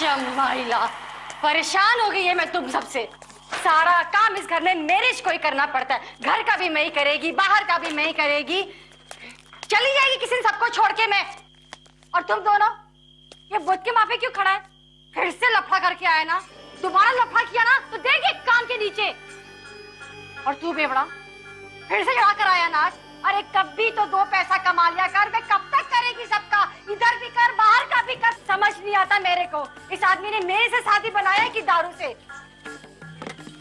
जमाइला, परेशान हो गई है मैं तुम सबसे। सारा काम इस घर में मेरे को ही करना पड़ता है। घर का भी मैं ही करेगी, बाहर का भी मैं ही करेगी। चली जाएगी किसी ने सबको छोड़ के मैं। और तुम दोनों ये बुत के माफी क्यों खड़ा है? फिर से लफड़ा करके आया ना, दोबारा लफड़ा किया ना तो देंगे कान के नीचे। और तू बेवड़ा फिर से लड़ा कर आया ना आज। अरे कभी तो दो पैसा कमा लिया कर, मैं कब तक करेगी सबका? इधर भी कर बाहर का भी कर। समझ नहीं आता मेरे को, इस आदमी ने मेरे से शादी बनाया है कि दारू से?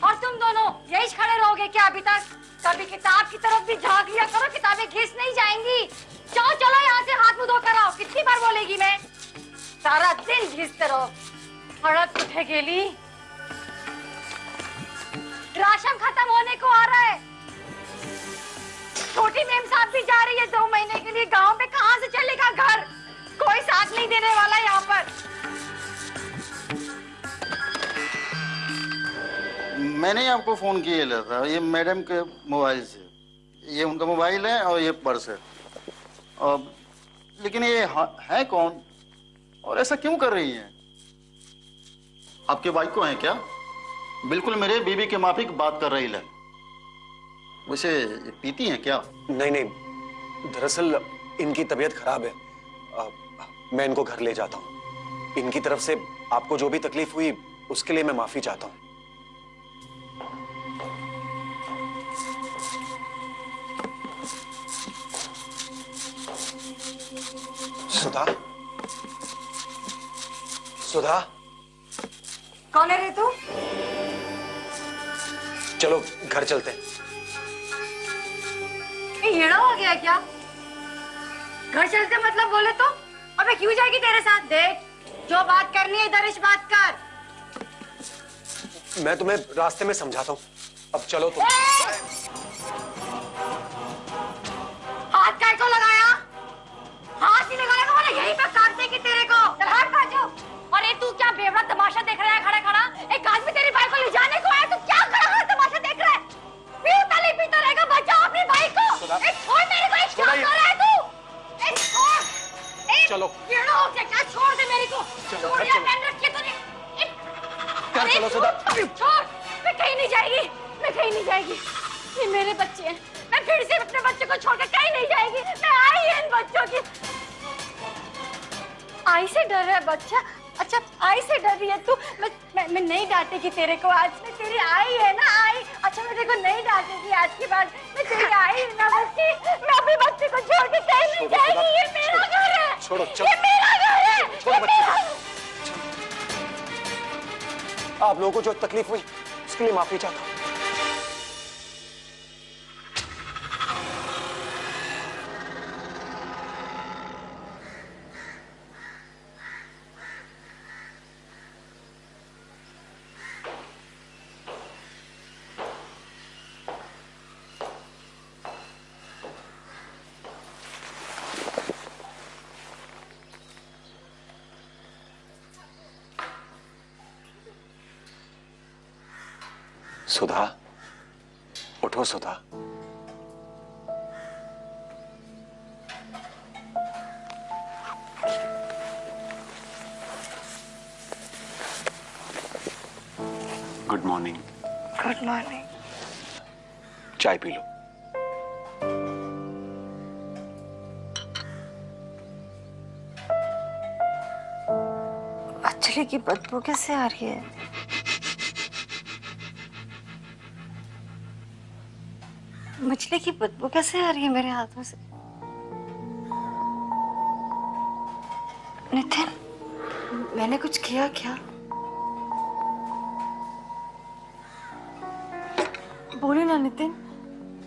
और तुम दोनों यही खड़े रहोगे क्या अभी तक? कभी किताब की तरफ भी झांक लिया करो, किताबें घिस नहीं जाएंगी। चलो चलो यहाँ से हाथ मुंह धो कर आओ। कितनी बार बोलेगी मैं? सारा दिन घिसते रहो। हड़क उठे गेली। राशन खत्म होने को आ रहा है। छोटी मेम साहब भी जा रही है 2 महीने के लिए गांव में। कहां से चलेगा घर? कोई साथ नहीं देने वाला यहाँ पर। मैंने आपको फोन किया था, ये मैडम के मोबाइल से। ये उनका मोबाइल है और ये पर्स है। और लेकिन ये है कौन और ऐसा क्यों कर रही हैं? आपके वाइफ को है क्या? बिल्कुल मेरे बीवी के माफिक बात कर रही है। वैसे ये पीती हैं क्या? नहीं नहीं, दरअसल इनकी तबीयत खराब है। मैं इनको घर ले जाता हूँ। इनकी तरफ से आपको जो भी तकलीफ हुई उसके लिए मैं माफी चाहता हूँ। सुधा, सुधा, कौन है रे तू? चलो घर चलते हैं। येड़ा हो गया क्या? घर चलते मतलब बोले तो? अबे क्यों जाएगी तेरे साथ? देख, जो बात करनी है इधर इस बात कर। मैं तुम्हें रास्ते में समझाता हूँ, अब चलो तुम। हाथ काय को लगाया? हाथ नहीं लगाया तो मैंने यहीं पे काट देगी तेरे को। चल हट बाजू। अरे तू क्या बेवड़ा तमाशा देख रहा है खड़ा खड़ा? एक आदमी तेरी भाई को ले जाने को आया, तू क्या खड़ा खड़ा तमाशा देख रहा है? पीता नहीं पीता रहेगा, बचाओ अपने भाई को। एक छोड़ मेरे को, एक क्या कर रहा है तू? एक छोड़। चलो। कीड़ा हो गया क्या? छोड़ दे मेरे को। छोड़ यार, मैंने रखी तूने। चलो सुधा। छोड़, मैं कहीं नहीं जाएगी, मैं कहीं नहीं जाएगी। ये मेरे बच्चे हैं, मैं फिर से अपने बच्चे को छोड़कर कहीं नहीं जाएगी। मैं आई है इन बच्चों की। आई से डर रहा है बच्चा? अच्छा आई से डर रही है तू? मैं नहीं डांटेगी तेरे को आज। मैं तेरी आई है ना, आई। अच्छा मैं तेरे को नहीं डांटेगी आज के बाद। मैं तेरी आई ना बच्ची। मैं अपने बच्चे को छोड़ के कहीं नहीं जाएगी। ये मेरा घर है। छोड़ो, ये मेरा घर है। छोड़ो बच्चे। आप लोगों को जो तकलीफ हुई उसके लिए माफी चाहता हूँ। सुधा, उठो Sudha. Good morning. Good morning. चाय पी लो। मछली की बदबू कैसे आ रही है? मछली की बदबू कैसे आ रही है मेरे हाथों से? नितिन, मैंने कुछ किया क्या? बोलो ना नितिन,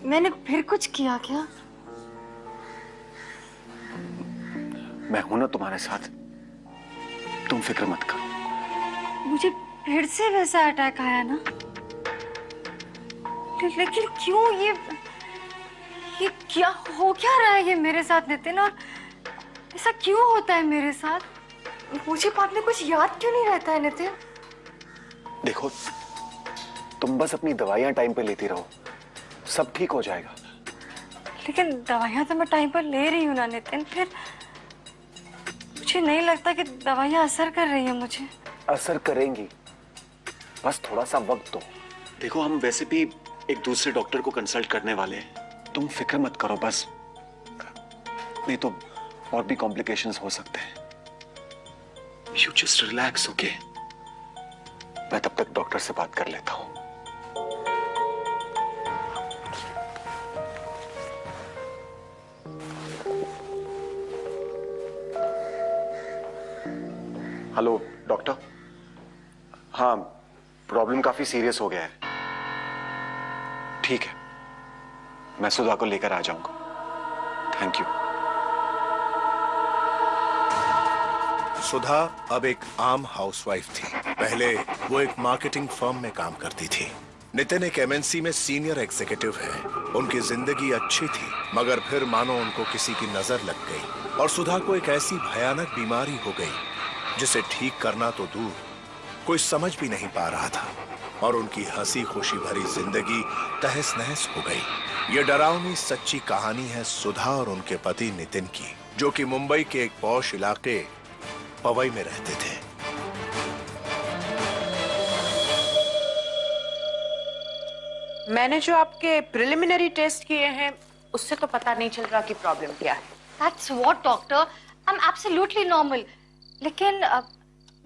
मैंने फिर कुछ किया क्या? मैं हूं ना तुम्हारे साथ, तुम फिक्र मत करो। मुझे फिर से वैसा अटैक आया ना, लेकिन क्यों? ये क्या हो क्या रहा है ये मेरे साथ नितिन? और ऐसा क्यों होता है मेरे साथ? मुझे बाद में कुछ याद क्यों नहीं रहता है नितिन? देखो, तुम बस अपनी दवाइयां टाइम पे लेती रहो, सब ठीक हो जाएगा। लेकिन दवाइयां तो मैं टाइम पर ले रही हूँ ना नितिन। फिर मुझे नहीं लगता कि दवाइयां असर कर रही है मुझे। असर करेंगी, बस थोड़ा सा वक्त दो। देखो हम वैसे भी एक दूसरे डॉक्टर को कंसल्ट करने वाले हैं, तुम फिक्र मत करो बस, नहीं तो और भी कॉम्प्लिकेशंस हो सकते हैं। You just relax, okay? मैं तब तक डॉक्टर से बात कर लेता हूं। Hello doctor. हाँ, प्रॉब्लम काफी सीरियस हो गया है। ठीक है, मैं सुधा को लेकर आ जाऊंगा। Thank you. सुधा अब एक आम हाउसवाइफ थी। पहले वो एक मार्केटिंग फर्म में काम करती थी। नितिन एक एमएनसी में सीनियर एग्जीक्यूटिव है। उनकी जिंदगी अच्छी थी, मगर फिर मानो उनको किसी की नजर लग गई और सुधा को एक ऐसी भयानक बीमारी हो गई जिसे ठीक करना तो दूर, कोई समझ भी नहीं पा रहा था और उनकी हंसी खुशी भरी जिंदगी तहस नहस हो गई। ये डरावनी सच्ची कहानी है सुधा और उनके पति नितिन की, जो कि मुंबई के एक पॉश इलाके पवई में रहते थे। मैंने जो आपके प्रिलिमिनरी टेस्ट किए हैं उससे तो पता नहीं चल रहा कि प्रॉब्लम क्या है। That's what, doctor. I'm absolutely normal. लेकिन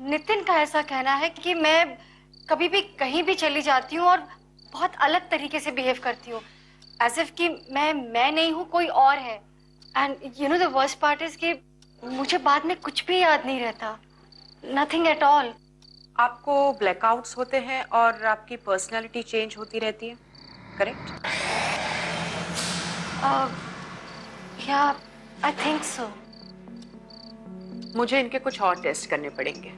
नितिन का ऐसा कहना है कि मैं कभी भी कहीं भी चली जाती हूँ और बहुत अलग तरीके से बिहेव करती हूँ, एज इफ कि मैं नहीं हूँ, कोई और है। And you know the worst part is कि मुझे बाद में कुछ भी याद नहीं रहता, नथिंग एट ऑल। आपको ब्लैकआउट्स होते हैं और आपकी पर्सनालिटी चेंज होती रहती है, करेक्ट? या आई थिंक सो। मुझे इनके कुछ और टेस्ट करने पड़ेंगे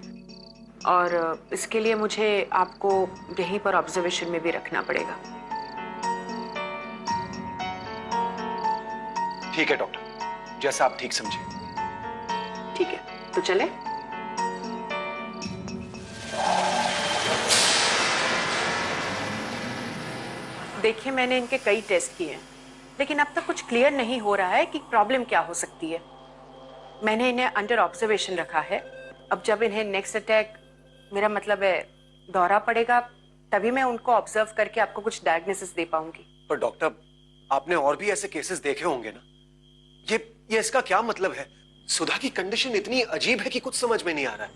और इसके लिए मुझे आपको यहीं पर ऑब्जर्वेशन में भी रखना पड़ेगा। ठीक है डॉक्टर, जैसा आप ठीक समझे। ठीक है, तो चले। देखिए, मैंने इनके कई टेस्ट किए हैं, लेकिन अब तक कुछ क्लियर नहीं हो रहा है कि प्रॉब्लम क्या हो सकती है। मैंने इन्हें अंडर ऑब्जर्वेशन रखा है। अब जब इन्हें नेक्स्ट अटैक, मेरा मतलब है दौरा पड़ेगा, तभी मैं उनको ऑब्जर्व करके आपको कुछ डायग्नोसिस दे पाऊंगी। पर डॉक्टर, आपने और भी ऐसे केसेस देखे होंगे ना? ये इसका क्या मतलब है? सुधा की कंडीशन इतनी अजीब है कि कुछ समझ में नहीं आ रहा है।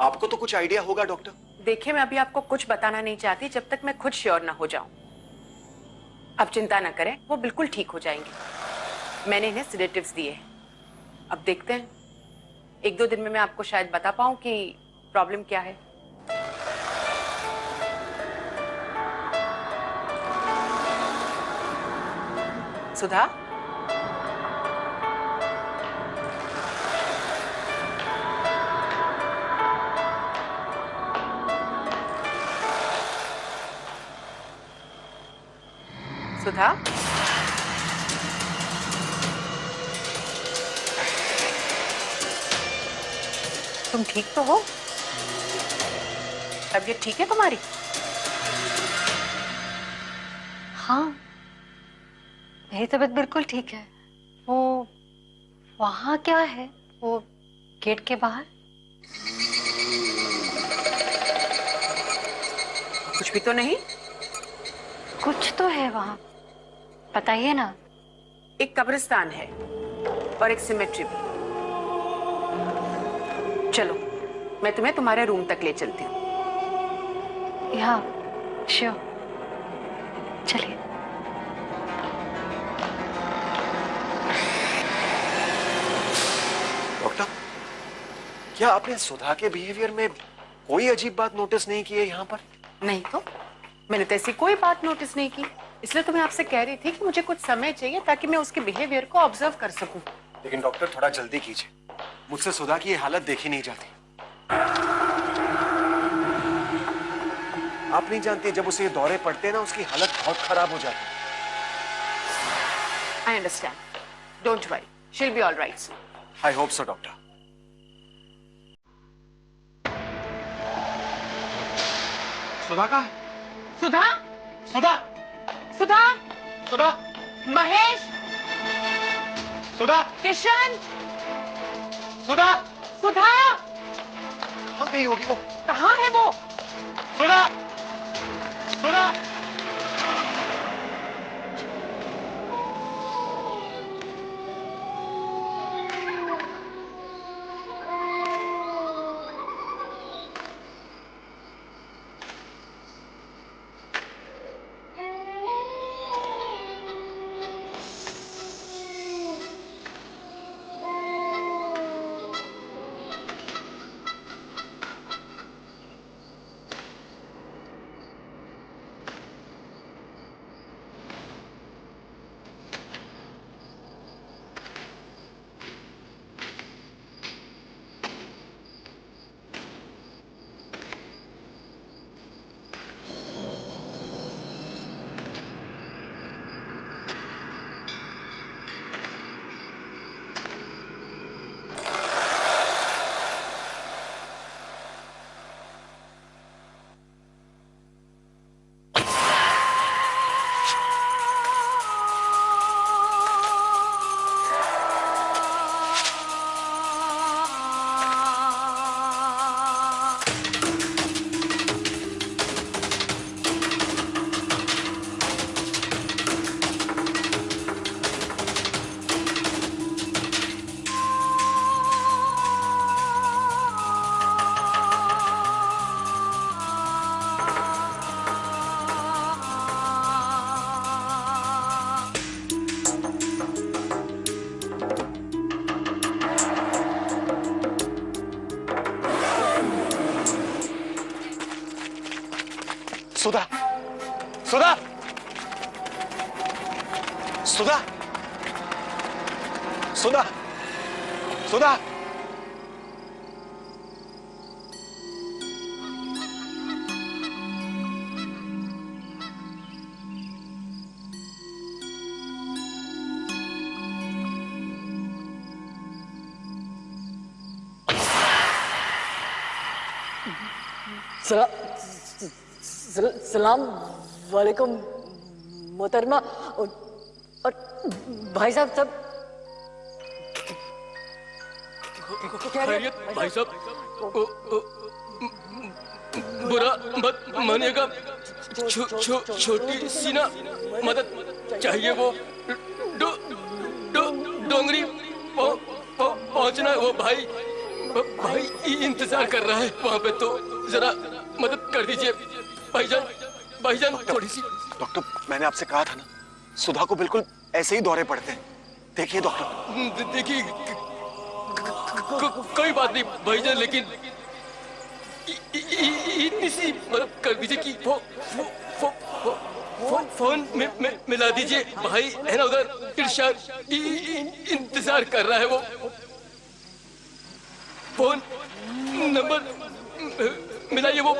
आपको तो कुछ आइडिया होगा डॉक्टर। देखिए, मैं अभी आपको कुछ बताना नहीं चाहती जब तक मैं खुद श्योर ना हो जाऊं। अब चिंता ना करें, वो बिल्कुल ठीक हो जाएंगे। मैंने इन्हें सेडेटिव्स दिए हैं। अब देखते हैं, 1-2 दिन में मैं आपको शायद बता पाऊं कि प्रॉब्लम क्या है। सुधा, सुधा, तुम ठीक तो हो? तबीयत ठीक है तुम्हारी? हाँ, मेरी तबीयत बिल्कुल ठीक है। वो वहाँ क्या है, वो गेट के बाहर? कुछ भी तो नहीं? कुछ तो है वहाँ, बताइए ना। एक कब्रिस्तान है और एक सिमेट्री भी। चलो, मैं तुम्हें तुम्हारे रूम तक ले चलती हूँ। या श्योर, चलिए। डॉक्टर, क्या आपने सुधा के बिहेवियर में कोई अजीब बात नोटिस नहीं की है यहाँ पर? नहीं तो, मैंने तो ऐसी कोई बात नोटिस नहीं की, इसलिए तो मैं आपसे कह रही थी कि मुझे कुछ समय चाहिए ताकि मैं उसके बिहेवियर को ऑब्जर्व कर सकूं। लेकिन डॉक्टर, थोड़ा जल्दी कीजिए, मुझसे सुधा की ये हालत देखी नहीं जाती। आप नहीं जानती, जब उसे ये दौरे पड़ते हैं ना, उसकी हालत बहुत खराब हो जाती है। I understand, don't worry, she will be all right. I hope so doctor. Sudha का? सुधा, सुधा, सुधा, सुधा, महेश, सुधा, किशन, सुधा, सुधा, हाँ, पे ही होगी वो। कहाँ है वो? सुधा, सुधा। सुधा, सुधा, सुधा, सुधा, सुधा। सलाम वालेकुम मोहतरमा। और भाई साहब सब खैरियत? भाई साहब बुरा मत मानिएगा, छोटी सी ना मदद चाहिए। वो डोंगरी पहुंचना है। वो भाई इंतजार कर रहा है वहां पे, तो जरा मदद कर दीजिए भाईजान थोड़ी सी। डॉक्टर, मैंने आपसे कहा था ना, सुधा को बिल्कुल ऐसे ही दौरे पड़ते हैं। देखिए डॉक्टर। देखिए कोई बात नहीं भाईजान, लेकिन इतनी सी मदद कर दीजिए कि फोन में मिला दीजिए। भाई है ना उधर, इरशाद इंतजार कर रहा है। वो फोन नंबर मिलाइए। वो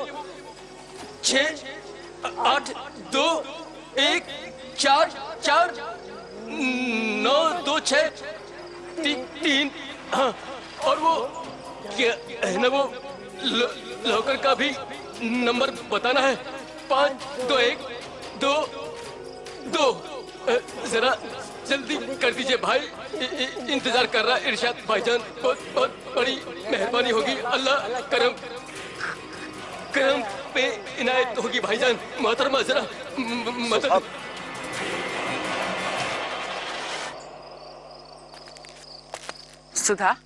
68214492633। हाँ, और वो क्या है ना, वो लॉकर का भी नंबर बताना है। 5212। जरा जल्दी कर दीजिए भाई, इंतजार कर रहा है इरशाद भाईजान। बहुत बहुत बड़ी मेहरबानी होगी। अल्लाह करम पे इनायत होगी भाईजान। मोहतरमा जरा मदद। सुधा,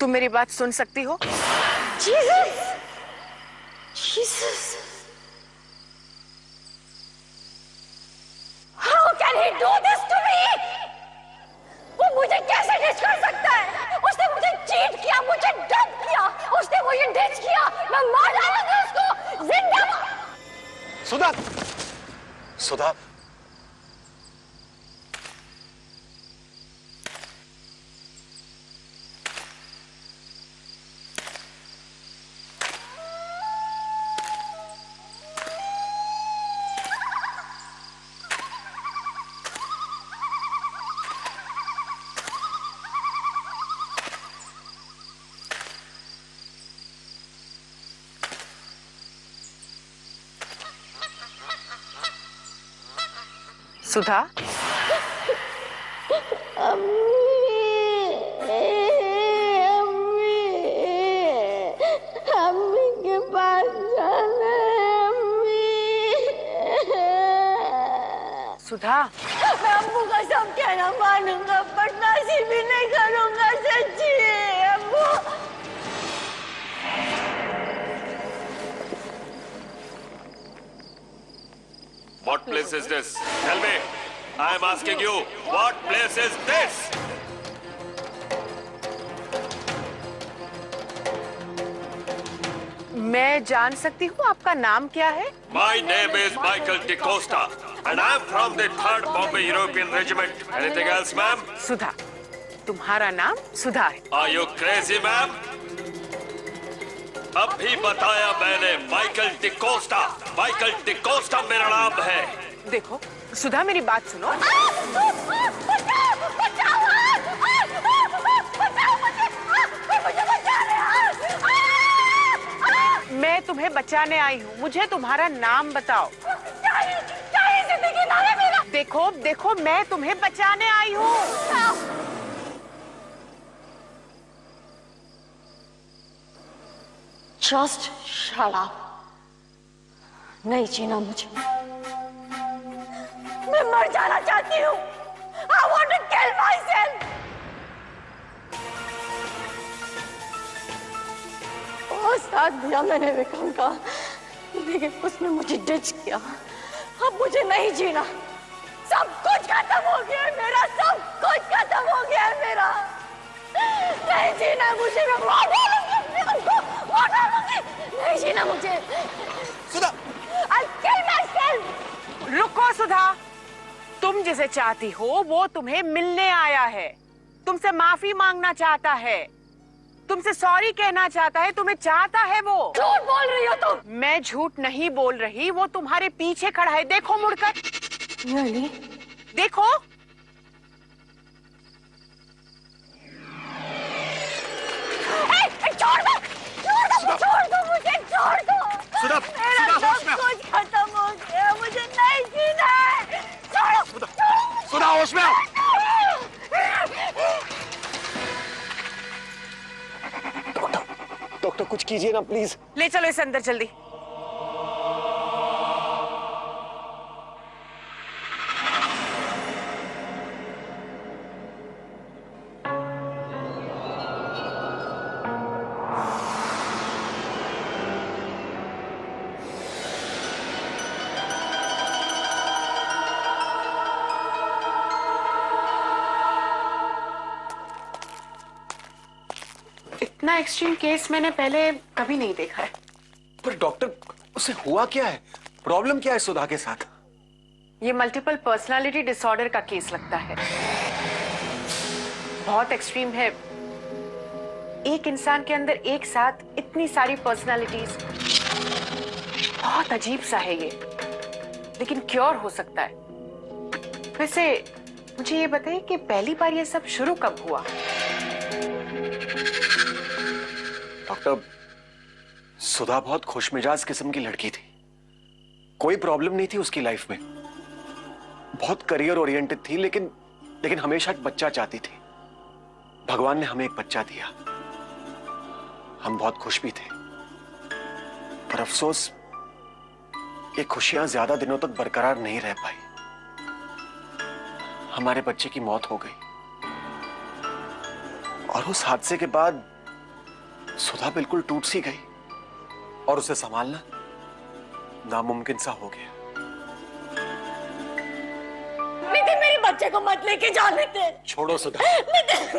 तुम मेरी बात सुन सकती हो? Jesus, Jesus, how can he do this to me? वो मुझे कैसे डिच कर सकता है? उसने मुझे चीट किया, मुझे डंप किया, उसने मुझे डिच किया। मैं मार डालूंगी उसको जिंदा। सुधा, सुधा, सुधा, सुधा, मैं अम्मू का सब कहना मानूंगा, बदमाशी भी नहीं करूंगा, सच्ची अम्मू। What place is this? Tell me. I am asking you. What place is this? मैं जान सकती हूँ आपका नाम क्या है? My name is Michael DeCosta, and I am from the 3rd Bombay European Regiment. Anything else, ma'am? सुधा। तुम्हारा नाम सुधा है। Are you crazy, ma'am? अभी बताया मैंने, माइकल डिकोस्टा। माइकल डिकोस्टा मेरा नाम है। देखो सुधा, मेरी बात सुनो। मैं तुम्हें बचाने आई हूँ, मुझे तुम्हारा नाम बताओ। देखो देखो, मैं तुम्हें बचाने आई हूँ। Just shut up. नहीं जीना मुझे, मैं मर जाना चाहती हूँ। I want to kill myself. बहुत साथ दिया मैंने विक्रम का, लेकिन उसने मुझे डिच किया। अब मुझे नहीं जीना, सब कुछ खत्म हो गया है मेरा, सब कुछ खत्म हो गया है मेरा। नहीं जीना मुझे, मैं मौत नहीं जीना मुझे। सुधा, I'll kill myself. रुको सुधा, तुम जिसे चाहती हो वो तुम्हें मिलने आया है, तुमसे माफी मांगना चाहता है, तुमसे सॉरी कहना चाहता है, तुम्हें चाहता है वो। झूठ बोल रही हो तुम। मैं झूठ नहीं बोल रही, वो तुम्हारे पीछे खड़ा है, देखो मुड़कर। नहीं। देखो। छोड़ दो, छोड़ दो मुझे, छोड़ दो। सुधा, मेरा सुधा, होश में सब आओ। कुछ खत्म हो गया, मुझे नहीं जीना है। छोड़ो, सुधा, होश में आओ। डॉक्टर कुछ कीजिए ना प्लीज। ले चलो इसे अंदर जल्दी। इतना एक्सट्रीम केस मैंने पहले कभी नहीं देखा है। पर डॉक्टर, उसे हुआ क्या है? प्रॉब्लम क्या है सुधा के साथ? ये मल्टीपल पर्सनालिटी डिसऑर्डर का केस लगता है, बहुत एक्सट्रीम है। एक इंसान के अंदर एक साथ इतनी सारी पर्सनालिटीज, बहुत अजीब सा है ये, लेकिन क्योर हो सकता है। वैसे मुझे ये बताइए कि पहली बार ये सब शुरू कब हुआ? डॉक्टर, सुधा बहुत खुशमिजाज किस्म की लड़की थी, कोई प्रॉब्लम नहीं थी उसकी लाइफ में, बहुत करियर ओरिएंटेड थी, लेकिन हमेशा एक बच्चा चाहती थी। भगवान ने हमें एक बच्चा दिया, हम बहुत खुश भी थे, पर अफसोस ये खुशियां ज्यादा दिनों तक बरकरार नहीं रह पाई। हमारे बच्चे की मौत हो गई और उस हादसे के बाद सुधा बिल्कुल टूट सी गई और उसे संभालना नामुमकिन सा हो गया। नितिन, मेरे बच्चे को मत लेके जाने दे। छोड़ो सुधा,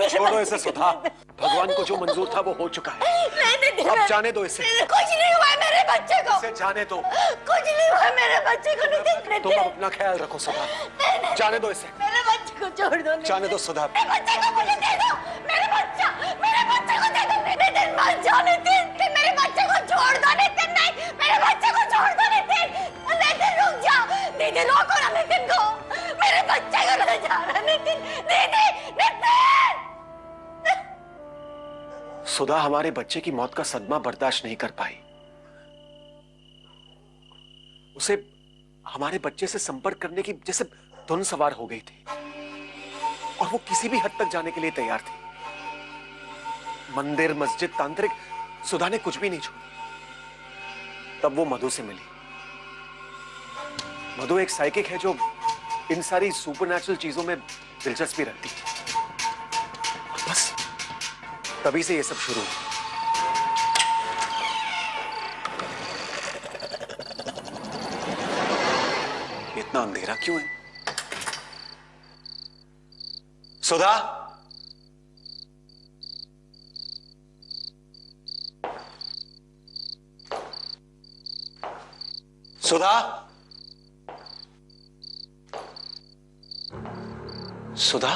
छोड़ो इसे सुधा, भगवान को जो मंजूर था वो हो चुका है। नहीं, अब जाने दो इसे। कुछ नहीं हुआ है मेरे बच्चे को। इसे जाने दो। कुछ नहीं हुआ है मेरे बच्चे को। नितिन, तुम अपना ख्याल रखो सुधा, जाने दो इसे। मेरे बच्चे को छोड़ दो। जाने दो सुधा। मेरे बच्चे को मुझे दे दो, मेरे बच्चे को दे दो। नितिन मत जाओ, नितिन मेरे बच्चे को छोड़ दो। नितिन नहीं, मेरे बच्चे को छोड़ दो। नितिन रुक जाओ। नितिन रोको ना नितिन को, मेरे बच्चे को ले जा रहा। नितिन, नितिन। सुधा हमारे बच्चे की मौत का सदमा बर्दाश्त नहीं कर पाई, उसे हमारे बच्चे से संपर्क करने की जैसे धुन सवार हो गई थी और वो किसी भी हद तक जाने के लिए तैयार थी। मंदिर, मस्जिद, तांत्रिक, सुधा ने कुछ भी नहीं छोड़ा। तब वो मधु से मिली। मधु एक साइकिक है जो इन सारी सुपरनैचुरल चीजों में दिलचस्पी रखती है। बस तभी से ये सब शुरू हुआ। इतना अंधेरा क्यों है? सुधा, सुधा, सुधा,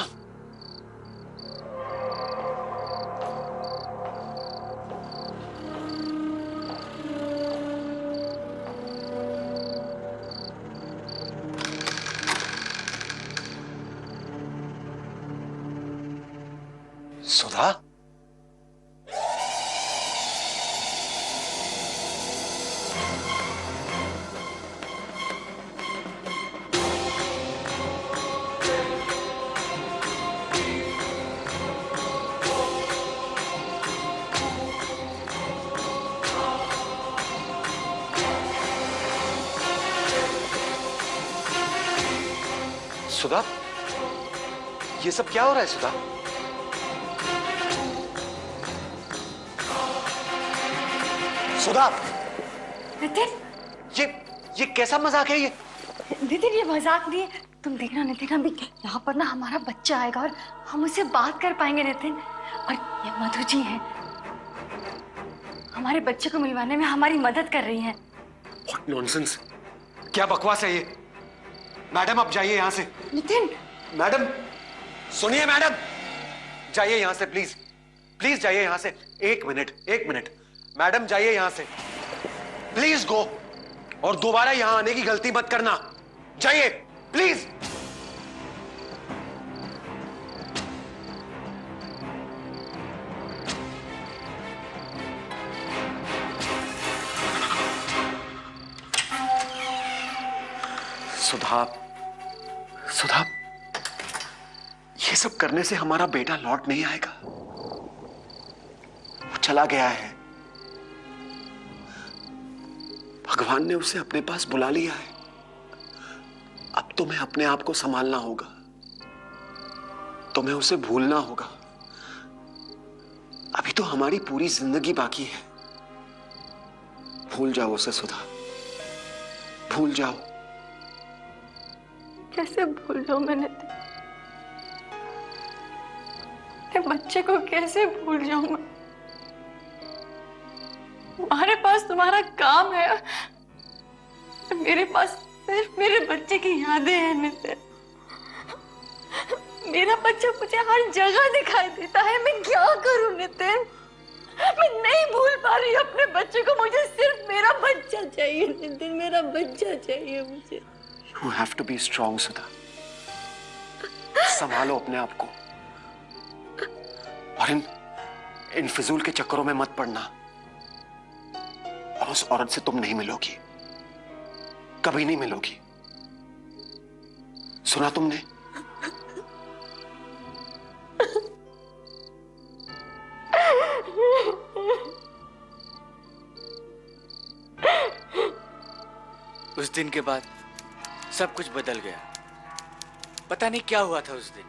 सुधा, सुधा, ये सब क्या हो रहा है सुधा? सुधा, नितिन, ये कैसा मजाक है ये? नितिन ये मजाक नहीं है। तुम देखना नितिन, अभी यहाँ पर ना हमारा बच्चा आएगा और हम उससे बात कर पाएंगे नितिन। और ये मधु जी हैं, हमारे बच्चे को मिलवाने में हमारी मदद कर रही हैं। What nonsense! क्या बकवास है ये? मैडम आप जाइए यहाँ से। नितिन, मैडम सुनिए, मैडम जाइए यहाँ से प्लीज, प्लीज जाइए यहाँ से। एक मिनट मैडम जाइए यहाँ से, प्लीज गो। और दोबारा यहाँ आने की गलती मत करना, जाइए प्लीज। सुधा, सुधा, ये सब करने से हमारा बेटा लौट नहीं आएगा। वो चला गया है, भगवान ने उसे अपने पास बुला लिया है। अब तुम्हें अपने आप को संभालना होगा, तुम्हें उसे भूलना होगा। अभी तो हमारी पूरी जिंदगी बाकी है। भूल जाओ उसे सुधा, भूल जाओ। कैसे भूल जाऊं मैं नितिन? अपने बच्चे को कैसे भूल जाऊं मैं? तुम्हारे पास तुम्हारा काम है, मेरे पास सिर्फ मेरे बच्चे की यादें हैं नितिन। मेरा बच्चा मुझे हर जगह दिखाई देता है, मैं क्या करूं नितिन? मैं नहीं भूल पा रही अपने बच्चे को। मुझे सिर्फ मेरा बच्चा चाहिए नितिन, मेरा बच्चा चाहिए मुझे। You have to be strong, सुधा। संभालो अपने आप को और इन फिजूल के चक्करों में मत पड़ना। और उस औरत से तुम नहीं मिलोगी, कभी नहीं मिलोगी। सुना तुमने? उस दिन के बाद सब कुछ बदल गया। पता नहीं क्या हुआ था उस दिन।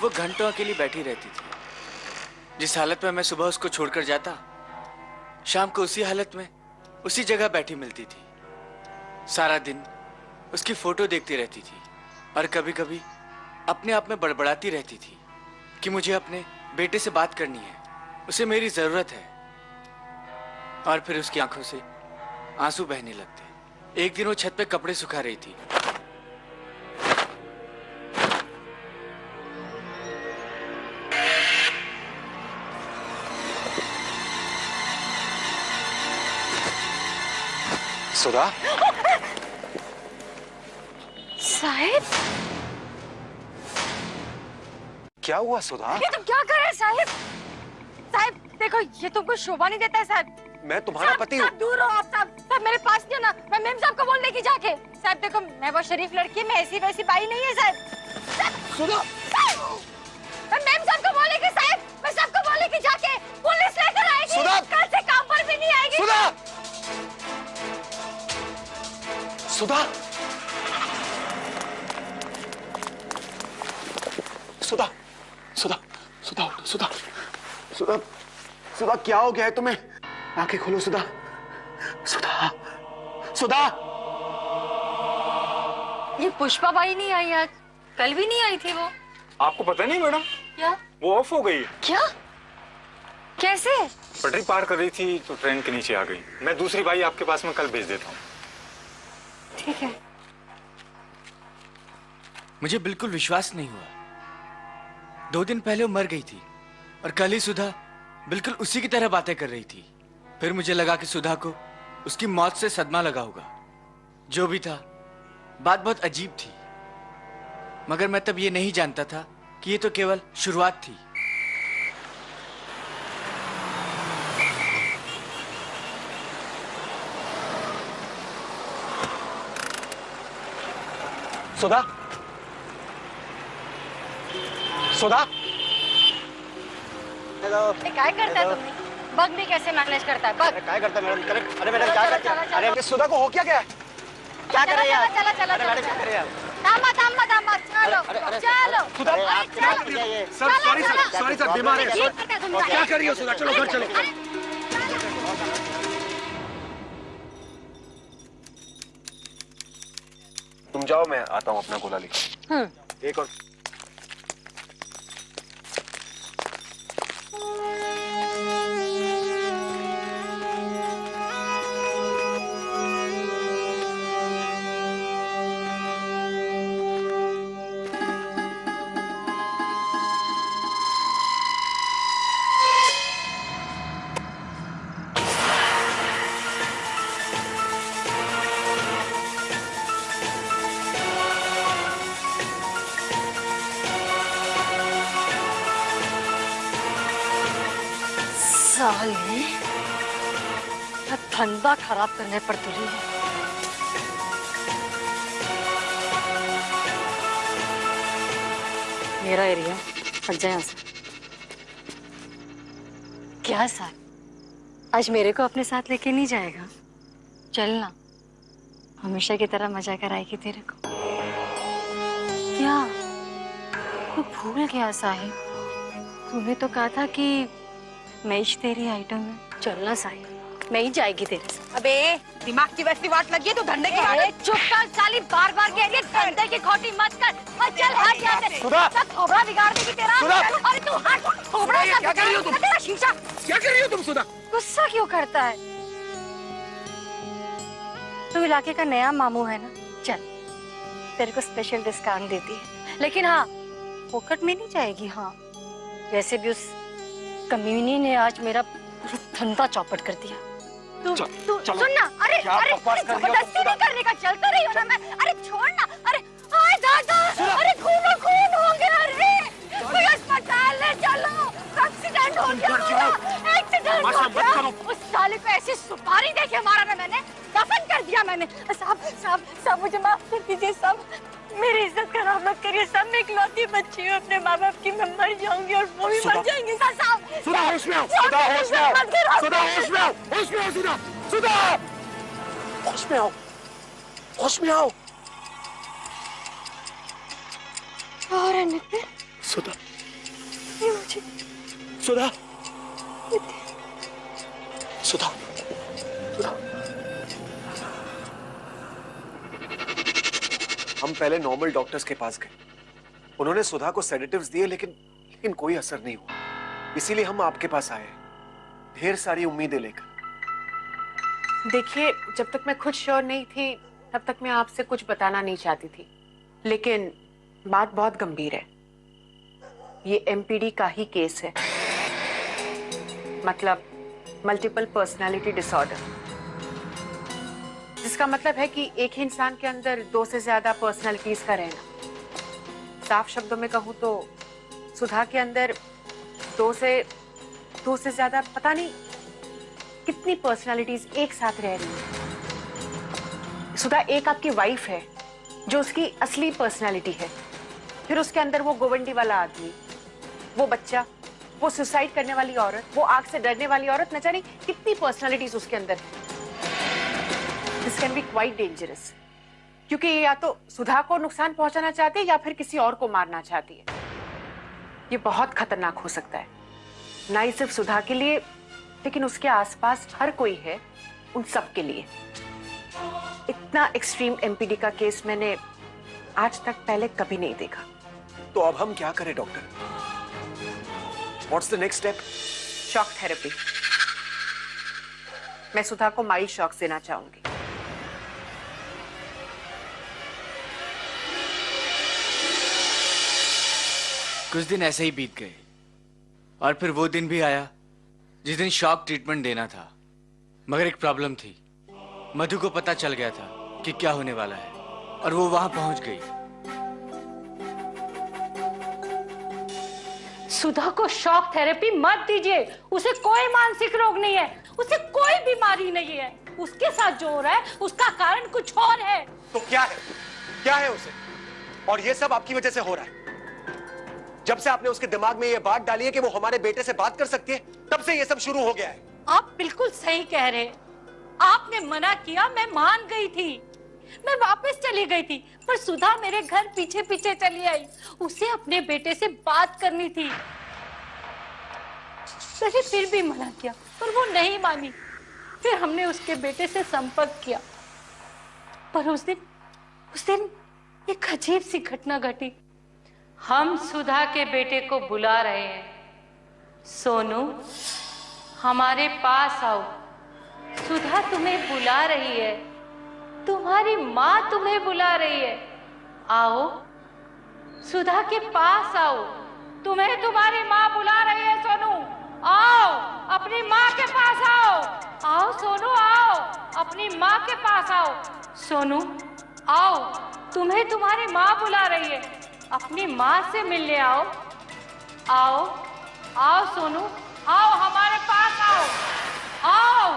वो घंटों अकेली बैठी रहती थी। जिस हालत में मैं सुबह उसको छोड़कर जाता, शाम को उसी हालत में उसी जगह बैठी मिलती थी। सारा दिन उसकी फोटो देखती रहती थी और कभी कभी अपने आप में बड़बड़ाती रहती थी कि मुझे अपने बेटे से बात करनी है, उसे मेरी जरूरत है। और फिर उसकी आंखों से आंसू बहने लगते। एक दिन वो छत पे कपड़े सुखा रही थी। सुधा, साहिब, क्या हुआ सुधा? ये तुम क्या कर रहे हैं साहिब? साहिब देखो, ये तुमको शोभा नहीं देता है साहिब। मैं तुम्हारा पति हूँ। दूर हो आप साहब मेरे पास नहीं हो ना। मैं मेम साहब को बोल देगी जाके। साहब देखो, मैं वो शरीफ लड़की, मैं ऐसी वैसी बाई नहीं है साहब। सुधा, मैं मेम साहब को बोलेगी साहब, मैं सबको बोलेगी जाके। पुलिस लेकर आएगी। सुधा, कल से काम पर भी नहीं आएगी। सुधा, सुधा, सुधा, सुधा, सुधा उठो, सुधा, सुधा, सुधा क्या हो गया है तुम्हें? आंखें खोलो सुधा, सुधा, सुधा। ये पुष्पा बाई नहीं आई आज, कल भी नहीं आई थी वो। आपको पता नहीं मैडम? क्या? वो ऑफ हो गई है। क्या? कैसे? पटरी पार कर रही थी तो ट्रेन के नीचे आ गई। मैं दूसरी बाई आपके पास में कल भेज देता हूँ। ठीक है। मुझे बिल्कुल विश्वास नहीं हुआ। 2 दिन पहले वो मर गई थी और कल ही सुधा बिल्कुल उसी की तरह बातें कर रही थी। फिर मुझे लगा कि सुधा को उसकी मौत से सदमा लगा होगा। जो भी था, बात बहुत अजीब थी, मगर मैं तब ये नहीं जानता था कि ये तो केवल शुरुआत थी। सुधा, सुधा। हेलो। काय करता है तुमने? बग भी कैसे मैनेज करता है? बग क्या करता है मैडम? अरे मैडम क्या करता है? अरे सुधा को हो क्या गया? क्या कर रही है? चला चला चला। क्या कर रही है? दामा दामा दामा चलो चलो। सुधा क्या कर रही है? सर सॉरी सर बीमार है। क्या कर रही हो सुधा? चलो घर चलो। तुम जाओ, मैं आता हूँ अपना गोला लेकर। एक और साले, धंधा खराब करने पर तुली है। मेरा एरिया, हट जाए यहाँ से। क्या सर, आज मेरे को अपने साथ लेके नहीं जाएगा? चलना, हमेशा की तरह मजा कराएगी तेरे को। क्या तू भूल गया साहिब? तूने तो कहा था कि मैच तेरी आइटम है। चलना साहिब, मैं ही जाएगी तेरे साथ। अबे दिमाग की वैसी वाट लगी है तो धंधे की वाट। चुप कर साली, बार बार कह रही है धंधे की खोटी मत कर। और चल हट यहाँ से। सब थोबड़ा बिगाड़ देगी तेरा। अरे तू हट, थोबड़ा सा क्या कर रही हो तुम? तेरा शीशा क्या कर रही हो तुम सुधा? गुस्सा क्यों करता है? तू इलाके का नया मामू है ना, चल तेरे को स्पेशल डिस्काउंट देती है, लेकिन हाँ फोकट में नहीं जाएगी। हाँ वैसे भी उस कमीनी ने आज मेरा पूरा धंधा चौपट कर दिया। तू सुन ना, अरे अरे जबरदस्ती नहीं करने का, चलता रही हो ना मैं। अरे छोड़ ना, अरे हाय दादा, अरे खून हो गया। अरे कोई अस्पताल ले चलो, एक्सीडेंट हो गया, एक्सीडेंट हो गया। उस साले को ऐसी सुपारी दे के मारा ना मैंने, दफन कर दिया मैंने। साहब मुझे माफ कर दीजिए साहब, मेरी इज्जत खराब मत करिए साहब। मैं इकलौती बच्ची हूँ अपने माँ बाप की, मैं मर जाऊंगी और वो भी मर जाएंगे साहब। सुधा होश में आओ, सुधा होश में आओ, सुधा होश में आओ, होश में आओ सुधा, सुधा होश में आओ, होश में आओ। और नितिन, सुधा, ये मुझे सुधा, सुधा, सुधा। हम पहले नॉर्मल डॉक्टर्स के पास गए, उन्होंने सुधा को सेडेटिव्स दिए, लेकिन कोई असर नहीं हुआ। इसीलिए हम आपके पास आए, ढेर सारी उम्मीदें लेकर। देखिए, जब तक मैं खुद श्योर नहीं थी तब तक मैं आपसे कुछ बताना नहीं चाहती थी, लेकिन बात बहुत गंभीर है। ये MPD का ही केस है, मतलब मल्टीपल पर्सनालिटी डिसऑर्डर, जिसका मतलब है कि एक ही इंसान के अंदर 2 से ज्यादा पर्सनालिटीज का रहना। साफ शब्दों में कहूं तो सुधा के अंदर 2 से ज्यादा पता नहीं कितनी पर्सनालिटीज एक साथ रह रही है। सुधा एक आपकी वाइफ है जो उसकी असली पर्सनालिटी है, फिर उसके अंदर वो गोवंडी वाला आदमी, वो बच्चा, वो सुसाइड करने वाली औरत, वो आग से डरने वाली औरत, न जाने कितनी पर्सनालिटीज उसके अंदर है। This can be quite dangerous, क्योंकि ये या तो सुधा को नुकसान पहुंचाना चाहती है या फिर किसी और को मारना चाहती है। ये बहुत खतरनाक हो सकता है, ना ही सिर्फ सुधा के लिए लेकिन उसके आसपास हर कोई है, उन सब के लिए। इतना एक्सट्रीम एमपीडी का केस मैंने आज तक पहले कभी नहीं देखा। तो अब हम क्या करें doctor? What's the next step? Shock therapy. मैं सुधा को माइल्ड शॉक देना चाहूंगी। कुछ दिन ऐसे ही बीत गए और फिर वो दिन भी आया जिस दिन शॉक ट्रीटमेंट देना था। मगर एक प्रॉब्लम थी, मधु को पता चल गया था कि क्या होने वाला है और वो वहां पहुंच गई। सुधा को शॉक थेरेपी मत दीजिए, उसे कोई मानसिक रोग नहीं है, उसे कोई बीमारी नहीं है। उसके साथ जो हो रहा है उसका कारण कुछ और है। तो क्या है? क्या है उसे? और ये सब आपकी वजह से हो रहा है। जब से आपने उसके दिमाग में ये बात डाली है कि वो हमारे बेटे से बात कर सकती है, तब से ये सब शुरू हो गया है। आप बिल्कुल सही कह रहे हैं। आपने मना किया, मैं मान गई थी, मैं वापस चली गई थी, पर सुधा मेरे घर पीछे पीछे चली आई। उसे अपने बेटे से बात करनी थी। मैंने फिर भी मना किया पर वो नहीं मानी। फिर हमने उसके बेटे से संपर्क किया, पर उस दिन एक अजीब सी घटना घटी। हम सुधा के बेटे को बुला रहे हैं। सोनू, हमारे पास आओ, सुधा तुम्हें बुला रही है, तुम्हारी माँ तुम्हें बुला रही है। आओ, सुधा के पास आओ, तुम्हें तुम्हारी माँ बुला रही है। सोनू, आओ, अपनी माँ के पास आओ। आओ सोनू, आओ, अपनी माँ के पास आओ। सोनू, आओ, तुम्हें तुम्हारी माँ बुला रही है, अपनी माँ से मिलने आओ। आओ, आओ सोनू, आओ, हमारे पास आओ। आओ,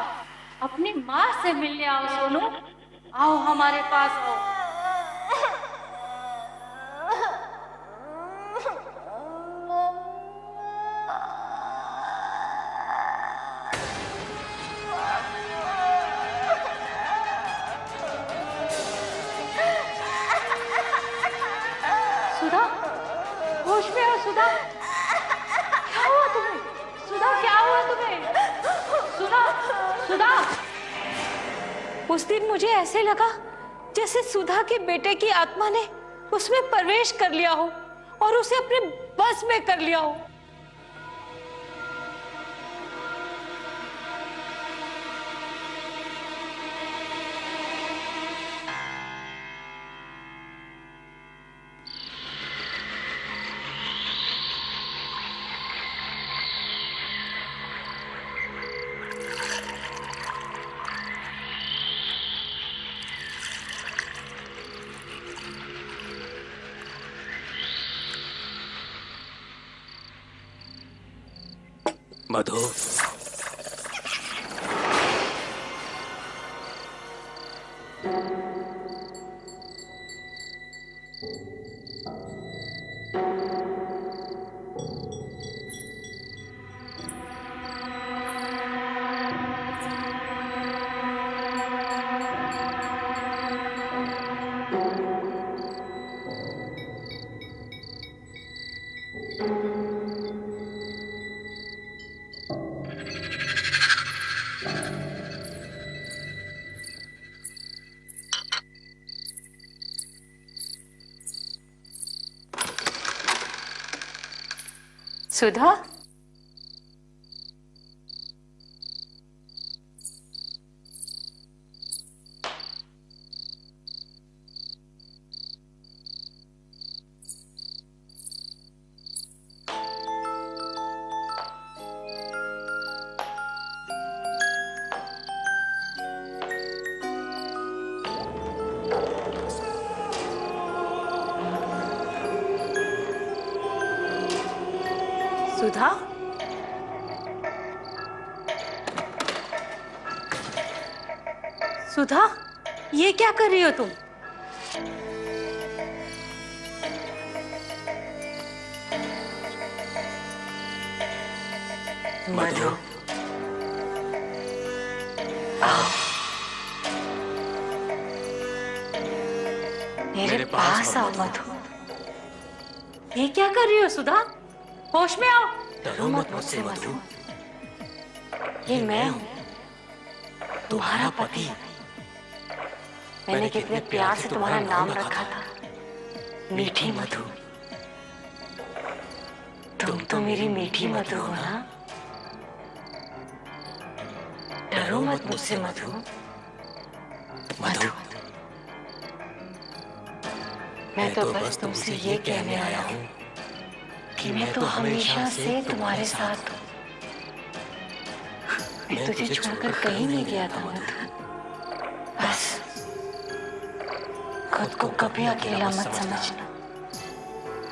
अपनी माँ से मिलने आओ। सोनू, आओ, हमारे पास आओ। सुधा, होश में हो सुधा? क्या हुआ तुम्हें? सुधा, क्या हुआ तुम्हें? सुधा, उस दिन मुझे ऐसे लगा जैसे सुधा के बेटे की आत्मा ने उसमें प्रवेश कर लिया हो और उसे अपने बस में कर लिया हो। मधु, सुधा, सुधा, सुधा, ये क्या कर रही हो तुम? मधु, मेरे पास आओ मधु। ये क्या कर रही हो सुधा? होश में आओ। डरो मत मुझसे मधु। ये मैं हूँ, तुम्हारा पति। मैंने कितने प्यार से तुम्हारा नाम रखा था, मीठी मधु। तुम तो मेरी मीठी मधु हो ना। डरो मत मुझसे मधु। मधु, मैं तो बस तुमसे ये कहने आया हूँ कि मैं तो हमेशा से तुम्हारे साथ हूँ। मैं तुझे छोड़कर कहीं नहीं गया था मधु। बस खुद को कभी अकेला मत समझना।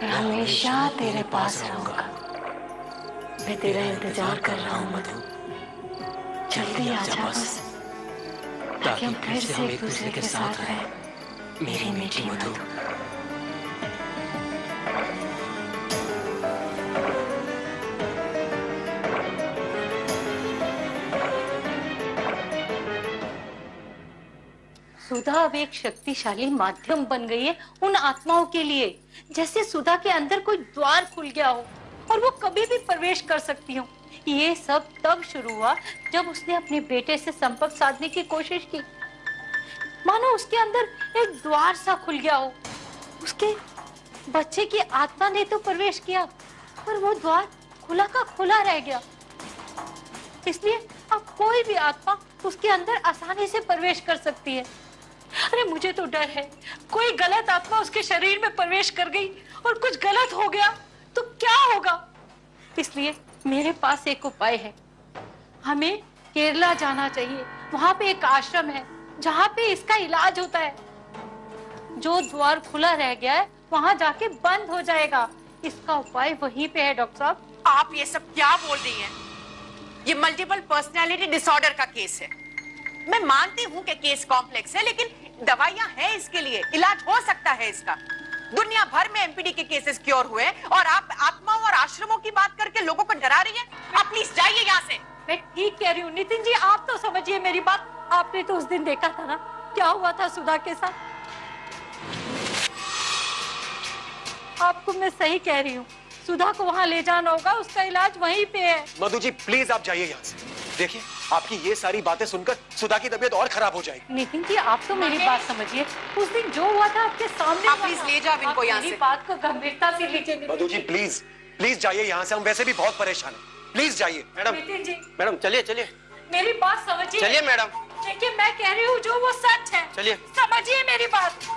मैं हमेशा तेरे पास रहूंगा। मैं तेरा इंतजार कर रहा हूँ मधु। जल्दी आ जा बस, ताकि हम फिर से एक दूसरे के साथ रहें, मेरी मीठी मधु। सुधा अब एक शक्तिशाली माध्यम बन गई है उन आत्माओं के लिए, जैसे सुधा के अंदर कोई द्वार खुल गया हो और वो कभी भी प्रवेश कर सकती हो। ये सब तब शुरू हुआ जब उसने अपने बेटे से संपर्क साधने की कोशिश की। मानो उसके अंदर एक द्वार सा खुल गया हो। उसके बच्चे की आत्मा ने तो प्रवेश किया, पर वो द्वार खुला का खुला रह गया। इसलिए अब कोई भी आत्मा उसके अंदर आसानी से प्रवेश कर सकती है। अरे मुझे तो डर है, कोई गलत आत्मा उसके शरीर में प्रवेश कर गई और कुछ गलत हो गया तो क्या होगा। इसलिए मेरे पास एक उपाय है। हमें केरला जाना चाहिए। वहां पे एक आश्रम है जहाँ पे इसका इलाज होता है। जो द्वार खुला रह गया है वहां जाके बंद हो जाएगा। इसका उपाय वहीं पे है। डॉक्टर साहब, आप ये सब क्या बोल रही हैं? ये मल्टीपल पर्सनालिटी डिसऑर्डर का केस है। मैं मानती हूँ कि केस कॉम्प्लेक्स है, लेकिन दवाइयाँ हैं इसके लिए, इलाज हो सकता है इसका। दुनिया भर में एमपीडी के केसेस क्योर हुए और आप आत्माओं और आश्रमों की बात करके लोगों को डरा रही हैं। आप प्लीज जाइए यहाँ से। मैं ठीक कह रही हूँ नितिन जी, आप तो समझिए मेरी बात। आपने तो उस दिन देखा था ना क्या हुआ था सुधा के साथ। आपको मैं सही कह रही हूँ, सुधा को वहाँ ले जाना होगा, उसका इलाज वहीं पे है। मधु जी प्लीज आप जाइए यहाँ से। देखिए आपकी ये सारी बातें सुनकर सुधा की तबीयत और खराब हो जाएगी। नितिन जी आप तो मेरी बात समझिए। उस दिन जो हुआ था आपके सामने। आप प्लीज ले जाओ इनको यहाँ से। मेरी बात को गंभीरता से लीजिए। मधु जी प्लीज प्लीज जाइए यहाँ से, हम वैसे भी बहुत परेशान हैं। प्लीज जाइए। मैडम नितिन जी मैडम चलिए चलिए मेरी बात समझिए। चलिए मैडम। देखिए मैं कह रही हूँ जो वो सच है। चलिए समझिए मेरी बात।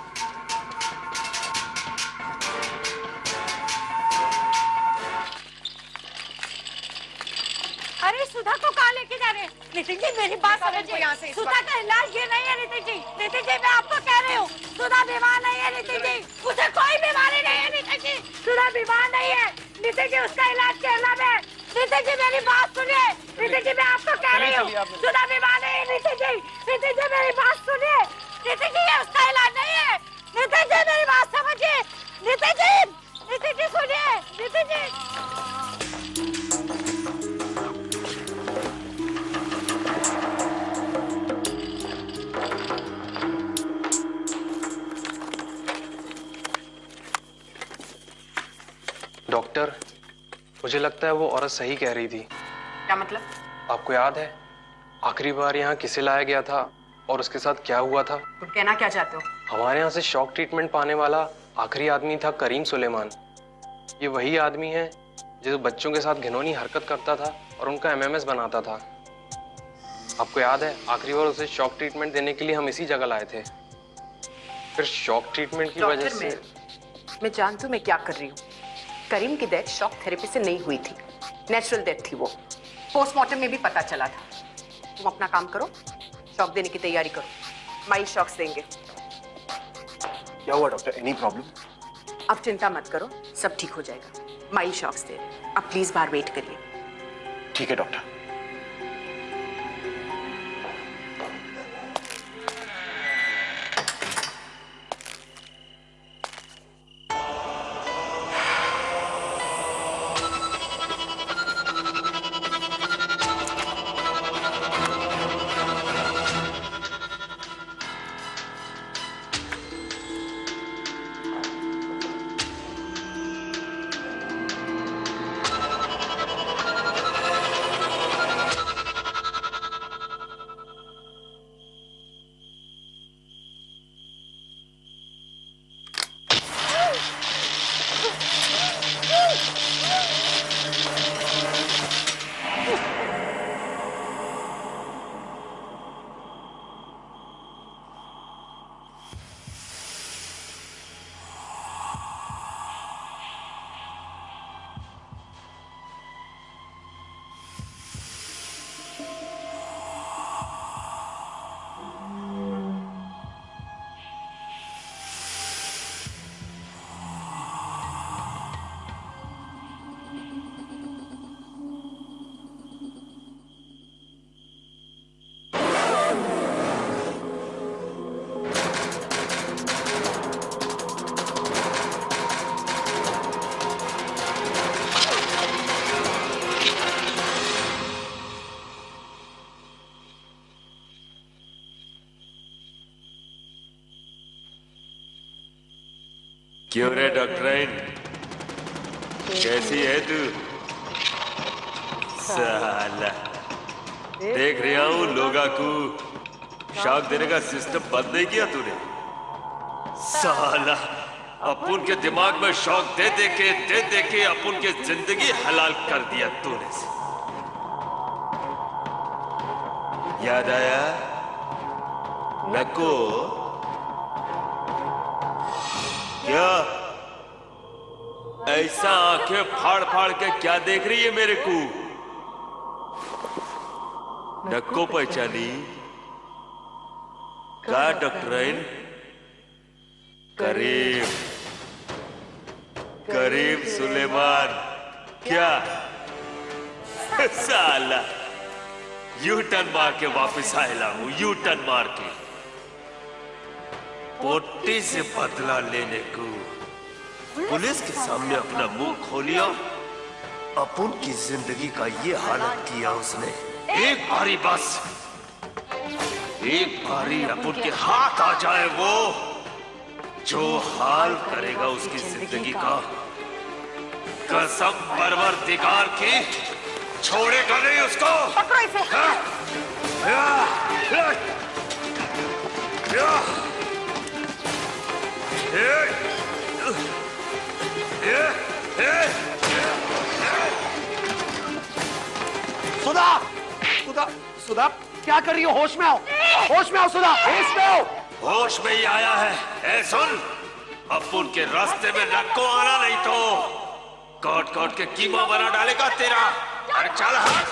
अरे सुधा को कहाँ लेके जा रहे हैं? नितिन जी मेरी बात समझिए। सुधा का इलाज ये नहीं है नितिन जी। नितिन जी मैं आपको कह रही हूँ सुधा बीमार नहीं है नितिन जी। उसे कोई बीमारी नहीं है नितिन जी। सुधा बीमार नहीं है नितिन जी, उसका इलाज केरला में। नितिन जी मेरी बात सुनिए। नितिन जी मैं आपको कह रही हूँ सुधा बीमार नहीं है नितिन जी। नितिन जी मेरी बात सुनिए। नितिन जी ये उसका इलाज नहीं है। नितिन जी मेरी बात समझिए। नितिन जी सुनिए। नितिन जी डॉक्टर, मुझे लगता है वो औरत सही कह रही थी। क्या मतलब? आपको याद है आखिरी बार यहाँ किसे लाया गया था और उसके साथ क्या हुआ था? तुम कहना क्या चाहते हो? हमारे यहाँ से शॉक ट्रीटमेंट पाने वाला आखिरी आदमी था करीम सुलेमान। ये वही आदमी है जो बच्चों के साथ घिनौनी हरकत करता था और उनका एमएमएस बनाता था। आपको याद है आखिरी बार उसे शॉक ट्रीटमेंट देने के लिए हम इसी जगह लाए थे। फिर शॉक ट्रीटमेंट की वजह से मैं जानती हूँ मैं क्या कर रही हूँ। करीम की डेथ शॉक थेरेपी से नहीं हुई थी, नेचुरल डेथ थी वो। पोस्टमार्टम में भी पता चला था। तुम अपना काम करो, शॉक देने की तैयारी करो। माइल्ड शॉक्स देंगे। क्या हुआ डॉक्टर? Any problem? अब चिंता मत करो, सब ठीक हो जाएगा। माइल्ड शॉक्स दे रहे। अब प्लीज बाहर वेट करिए। ठीक है डॉक्टर। क्यों रे डॉक्टराइन, कैसी है तू? साला देख रहा हूं लोगा को शॉक देने का सिस्टम बंद नहीं किया तूने। साला अपुन के दिमाग में शॉक दे दे के अपुन की जिंदगी हलाल कर दिया तूने। याद आया नको? क्या ऐसा आंखें फाड़ फाड़ के क्या देख रही है मेरे को? नको पहचानी का डॉक्टराइन? करीम सुलेमान। क्या साला यू टर्न मार के वापस आएला हूं, यू टर्न मार के पोटी से बदला लेने को पुलिस के सामने अपना मुंह खोलिया। अपुन की जिंदगी का ये हालत किया उसने। एक बारी बस, एक बारी अपुन के हाथ आ जाए वो, जो हाल करेगा उसकी जिंदगी का, कसम परवरदिगार की छोड़ेगा नहीं उसको। पकड़ो इसे। सुधा, सुधा, सुधा, क्या कर रही हो? होश में आओ, होश में आओ सुधा, होश में आओ। होश में ही आया है। ए सुन, अपुन के रास्ते में नको आना, नहीं तो काट काट के कीमा बना डालेगा तेरा। अरे चल हट।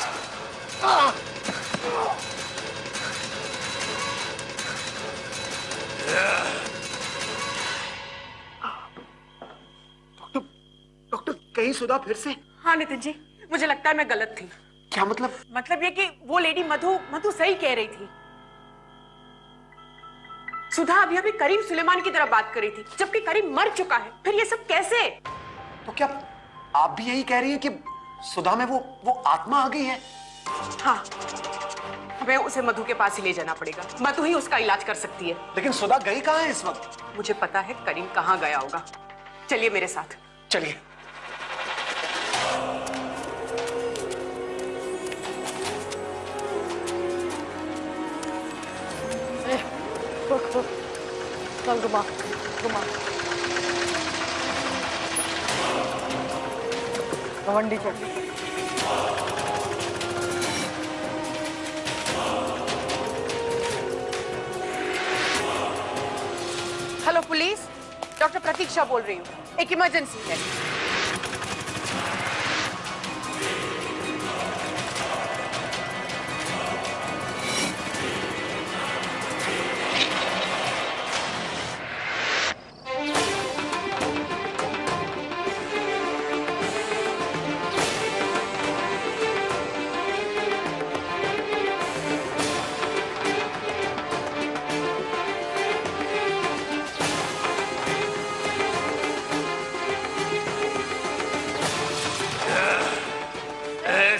डॉक्टर, कहीं सुधा फिर से? हाँ नितिन जी, मुझे लगता है मैं गलत थी। क्या मतलब? मतलब ये कि वो लेडी मधु सही कह रही थी। सुधा अभी करीम सुलेमान की तरह बात कर रही थी, जबकि करीम मर चुका है। फिर ये सब कैसे? तो क्या आप भी यही कह रही हैं कि सुधा में वो आत्मा आ गई है? हाँ, हमें उसे मधु के पास ही ले जाना पड़ेगा। मधु ही उसका इलाज कर सकती है। लेकिन सुधा गई कहाँ है इस वक्त? मुझे पता है करीम कहाँ गया होगा। चलिए मेरे साथ। चलिए। चल घुमा घुमा घमंडी चल। हेलो पुलिस, डॉक्टर प्रतीक्षा बोल रही हूँ। एक इमरजेंसी है।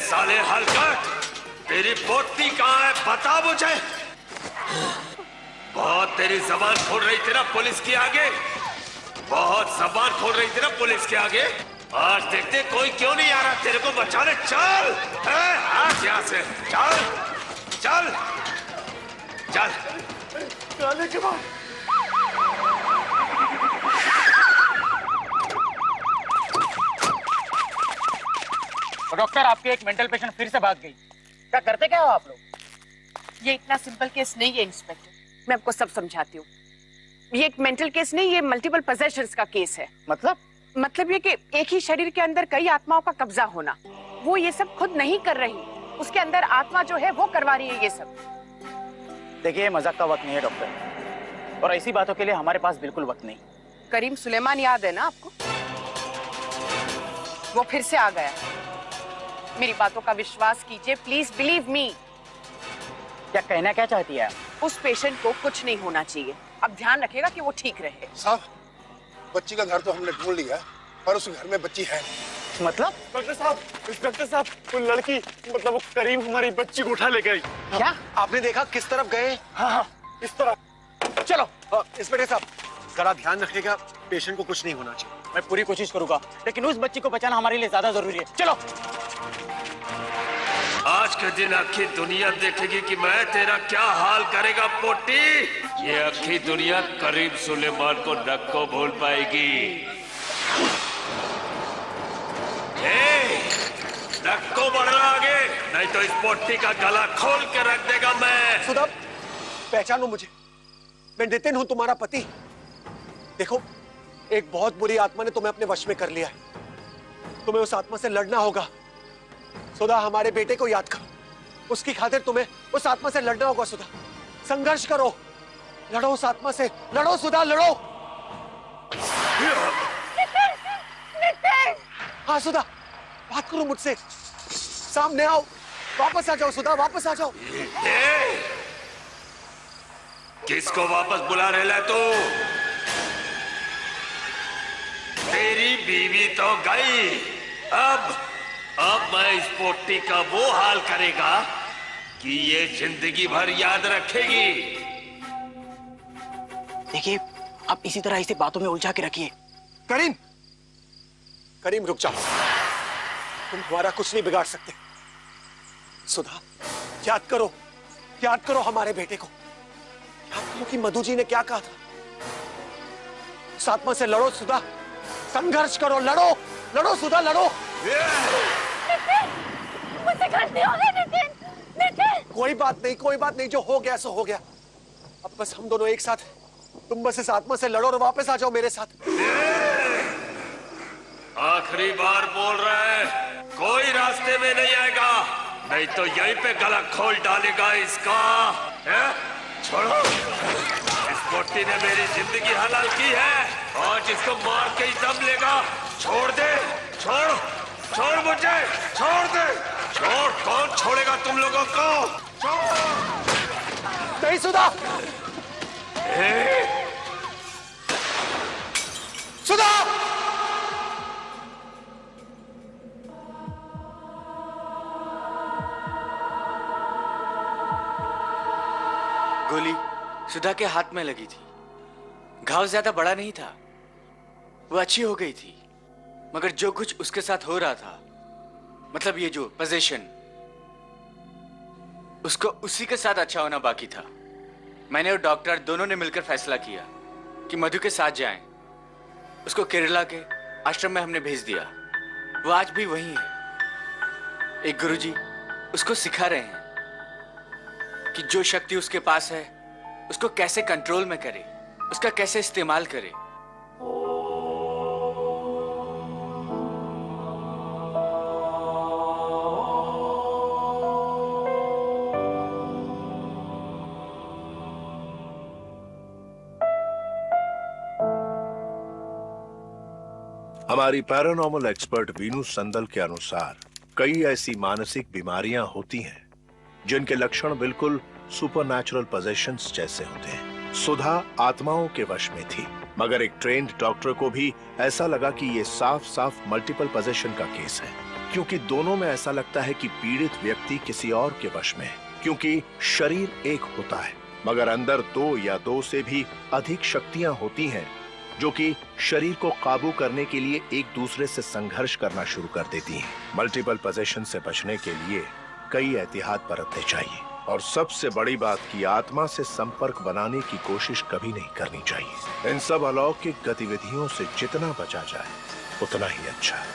साले हलकट, तेरी पोती कहाँ है बता मुझे। बहुत तेरी जबान खोल रही थी ना पुलिस के आगे, बहुत जबान खोल रही थी ना पुलिस के आगे। आज देखते कोई क्यों नहीं आ रहा तेरे को बचाने। चल आज यहाँ से, चल चल चल। जाने के बाद डॉक्टर, आपकी एक मेंटल पेशेंट फिर से भाग गई। क्या करते क्या हो आप लोग? ये इतना सिंपल केस नहीं है इंस्पेक्टर, मैं आपको सब समझाती हूँ। ये एक मेंटल केस नहीं, ये मल्टीपल पोजेशंस का केस है। मतलब ये कि एक ही शरीर के अंदर कई आत्माओं का कब्जा होना। वो ये सब खुद नहीं कर रही, उसके अंदर आत्मा जो है वो करवा रही है ये सब। देखिए, मजाक का वक्त नहीं है डॉक्टर, और ऐसी बातों के लिए हमारे पास बिल्कुल वक्त नहीं। करीम सुलेमान याद है ना आपको? वो फिर से आ गया। मेरी बातों का विश्वास कीजिए, प्लीज बिलीव मी। क्या कहना क्या चाहती है आप? उस पेशेंट को कुछ नहीं होना चाहिए। अब ध्यान रखेगा कि वो ठीक रहे। साहब, बच्ची का घर तो हमने ढूंढ लिया, पर उस घर में बच्ची है। मतलब? इंस्पेक्टर साहब, वो लड़की, मतलब वो करीम हमारी बच्ची को उठा ले गई। क्या? आपने देखा किस तरफ गए? हाँ, इस तरफ। चलो इंस्पेक्टर साहब, जरा ध्यान रखिएगा, पेशेंट को कुछ नहीं होना चाहिए। मैं पूरी कोशिश करूंगा, लेकिन उस बच्ची को बचाना हमारे लिए ज्यादा जरूरी है। चलो। आज के दिन अक्खी दुनिया देखेगी कि मैं तेरा क्या हाल करेगा पोटी। ये अक्खी दुनिया करीम सुलेमान को नक्को भूल पाएगी। नक्को बढ़ना आगे, नहीं तो इस पोटी का गला खोल के रख देगा मैं। सुधा, पहचानो मुझे, मैं नितिन हूं, तुम्हारा पति। देखो, एक बहुत बुरी आत्मा ने तुम्हें अपने वश में कर लिया है। तुम्हें उस आत्मा से लड़ना होगा। सुधा, हमारे बेटे को याद करो, उसकी खातिर तुम्हें उस आत्मा से लड़ना होगा। सुधा, संघर्ष करो, लड़ो उस आत्मा से, लड़ो सुधा, लड़ो। हाँ सुधा, बात करो मुझसे, सामने आओ, वापस आ जाओ सुधा, वापस आ जाओ। किसको वापस बुला रहे तू? तेरी बीवी तो गई, अब मैं इस पोटी का वो हाल करेगा कि ये जिंदगी भर याद रखेगी। देखिए, आप इसी तरह इसे बातों में उलझा के रखिए। करीम, करीम रुक जाओ, तुम हमारा कुछ नहीं बिगाड़ सकते। सुधा, याद करो हमारे बेटे को। याद करो कि मधु जी ने क्या कहा था। उस आत्मा से लड़ो सुधा, संघर्ष करो, लड़ो सुधा, लड़ो। मुझसे गलती हो गई नितिन। कोई बात नहीं, जो हो गया सो हो गया। अब बस हम दोनों एक साथ, तुम बस इस आत्मा से लड़ो और वापस आ जाओ मेरे साथ। आखिरी बार बोल रहा है, कोई रास्ते में नहीं आएगा, नहीं तो यहीं पे गला खोल डालेगा इसका। छोड़ो, इस पोटी ने मेरी जिंदगी हलाल की है, आज इसको मार के ही दम लेगा। छोड़ दे, छोड़ मुझे, छोड़ दे, छोड़। कौन छोड़ेगा तुम लोगों को? नहीं सुधा, सुधा। गोली सुधा के हाथ में लगी थी। घाव ज्यादा बड़ा नहीं था, वो अच्छी हो गई थी, मगर जो कुछ उसके साथ हो रहा था, मतलब ये जो पोजीशन, उसको उसी के साथ अच्छा होना बाकी था। मैंने और डॉक्टर दोनों ने मिलकर फैसला किया कि मधु के साथ जाएं। उसको केरला के आश्रम में हमने भेज दिया। वो आज भी वहीं है। एक गुरुजी उसको सिखा रहे हैं कि जो शक्ति उसके पास है उसको कैसे कंट्रोल में करे, उसका कैसे इस्तेमाल करे। हमारी पैरानॉर्मल एक्सपर्ट वीनू संदल के अनुसार कई ऐसी मानसिक बीमारियां होती हैं जिनके लक्षण बिल्कुल सुपरनैचुरल पोजेशंस जैसे होते हैं। सुधा आत्माओं के वश में थी, मगर एक ट्रेन्ड डॉक्टर को भी ऐसा लगा कि ये साफ साफ मल्टीपल पोजेशन का केस है, क्योंकि दोनों में ऐसा लगता है कि पीड़ित व्यक्ति किसी और के वश में है, क्योंकि शरीर एक होता है मगर अंदर दो या दो से भी अधिक शक्तियां होती हैं जो कि शरीर को काबू करने के लिए एक दूसरे से संघर्ष करना शुरू कर देती हैं। मल्टीपल पोजेशन से बचने के लिए कई एहतियात बरतने चाहिए, और सबसे बड़ी बात कि आत्मा से संपर्क बनाने की कोशिश कभी नहीं करनी चाहिए। इन सब अलौकिक गतिविधियों से जितना बचा जाए उतना ही अच्छा है।